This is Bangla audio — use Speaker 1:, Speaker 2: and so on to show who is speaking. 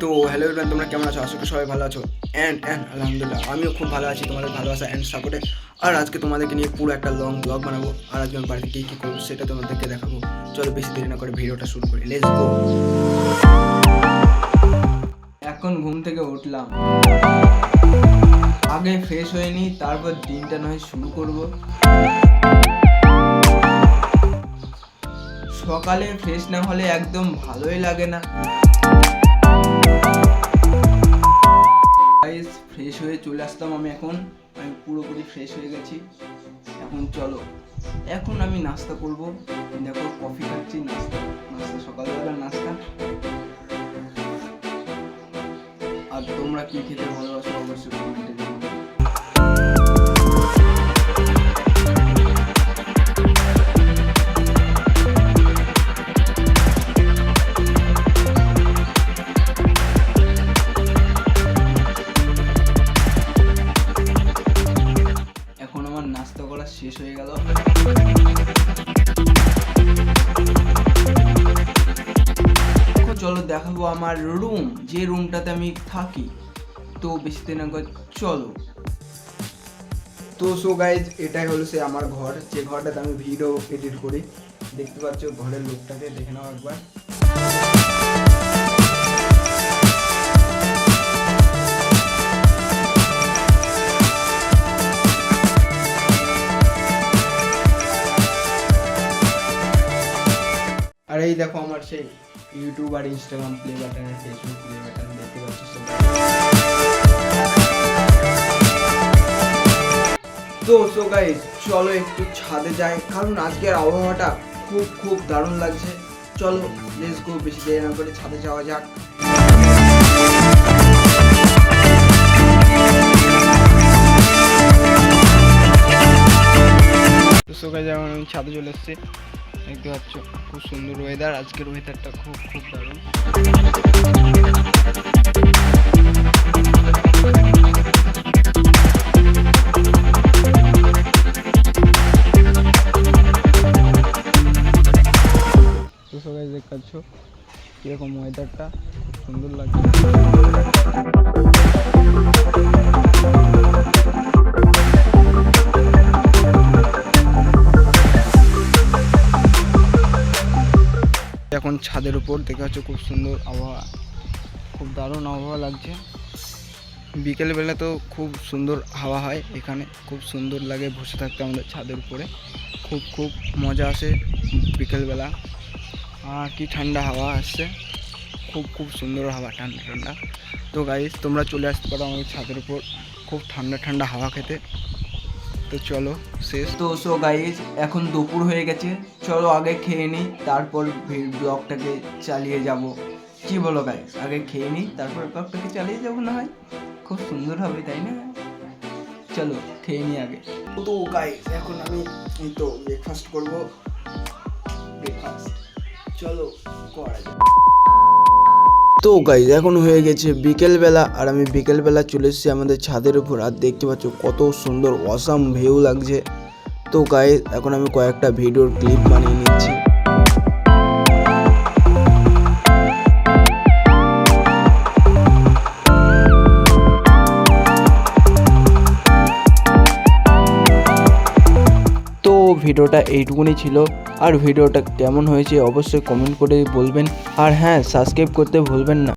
Speaker 1: তো হ্যালো এভরিওয়ান, তোমরা কেমন আছো? আশা করি সবাই ভালো আছো। অ্যান্ড আলহামদুলিল্লাহ আমিও খুব ভালো আছি তোমাদের ভালোবাসা অ্যান্ড সাপোর্টে। আর আজকে তোমাদেরকে নিয়ে পুরো একটা লং ব্লগ বানাবো। আর আজকে আমি বাড়িতে কী করবো সেটা তোমাদেরকে দেখাবো। চলো বেশি দেরি না করে ভিডিওটা শুরু করি, লেটস গো। এখন ঘুম থেকে উঠলাম, আগে ফ্রেশ হয়ে নিই, তারপর দিনটা নয় শুরু করব। সকালে ফ্রেশ না হলে একদম ভালোই লাগে না। ফ্রেশ হয়ে চলে আসলাম আমি পুরোপুরি ফ্রেশ হয়ে গেছি। এখন চলো, এখন আমি নাস্তা করব। দেখো কফি খাচ্ছি, নাস্তা সকালবেলার নাস্তা। আর তোমরা কি খেতে ভালোবাসো অবশ্যই কমেন্টে জানাবে। নাস্তা করা শেষ হয়ে গেল। চলো দেখাবো আমার রুম, যে রুমটাতে আমি থাকি। তো বেশি দিন আগে চলো। তো সো গাইজ, এটাই হলো সে আমার ঘর, যে ঘরটাতে আমি ভিডিও এডিট করি। দেখতে পাচ্ছ ঘরের লোকটাকে, দেখে নাও একবার। আর এই দেখো আমার সেই ইউটিউব আর ইনস্টাগ্রাম প্লে বাটন আর ফেসবুক প্লে বাটন, দেখতে পাচ্ছ। তো সো গাইস, চলো একটু ছাদে যাই, কারণ আজকের আবহাওয়াটা খুব দারুণ লাগছে। চলো লেটস গো, বেশি দেরি না করে ছাদে যাওয়া যাক। তো সো গাইস, এখন আমি ছাদে চলে এসেছি। দেখতে পাচ্ছ খুব সুন্দর ওয়েদার, আজকের ওয়েদারটা খুব দারুণ। তো সবাই দেখতে পাচ্ছ কিরকম ওয়েদারটা, খুব সুন্দর লাগছে। এখন ছাদের উপর দেখা যাচ্ছে খুব সুন্দর আবহাওয়া, খুব দারুণ আবহাওয়া লাগছে। বিকেলবেলা তো খুব সুন্দর হাওয়া হয় এখানে, খুব সুন্দর লাগে বসে থাকতে আমাদের ছাদের উপরে। খুব মজা আসে বিকেলবেলা। আর কি ঠান্ডা হাওয়া আসছে, খুব সুন্দর হাওয়া, ঠান্ডা। তো গাইস, তোমরা চলে আসতে পারো আমাদের ছাদের উপর খুব ঠান্ডা হাওয়া খেতে। তো চলো শেষ। তো সো গাইস, এখন দুপুর হয়ে গেছে, চলো আগে খেয়ে নিই, তারপর ব্লগটাকে চালিয়ে যাব। কি বলো গাইস? আগে খেয়ে নিই, তারপর ব্লগটাকে চালিয়ে যাবো, না হয় খুব সুন্দর হবে, তাই না? চলো খেয়ে নিই আগে। তো গাইস, এখন আমি এই তো ব্রেকফাস্ট করবো। চলো করা যাক। তো গাইস, এখন হয়ে গেছে বিকেলবেলা, আর আমি বিকেলবেলা চলে এসেছি আমাদের ছাদের উপর। আর দেখতে পাচ্ছ কত সুন্দর অসাম ভিউ লাগছে। তো গাইস, এখন আমি কয়েকটা ভিডিওর ক্লিপ বানিয়ে নিচ্ছি। তো ভিডিওটা এইটুকুনি ছিল। আর ভিডিওটা কেমন হয়েছে অবশ্যই কমেন্ট করে বলবেন। আর হ্যাঁ, সাবস্ক্রাইব করতে ভুলবেন না।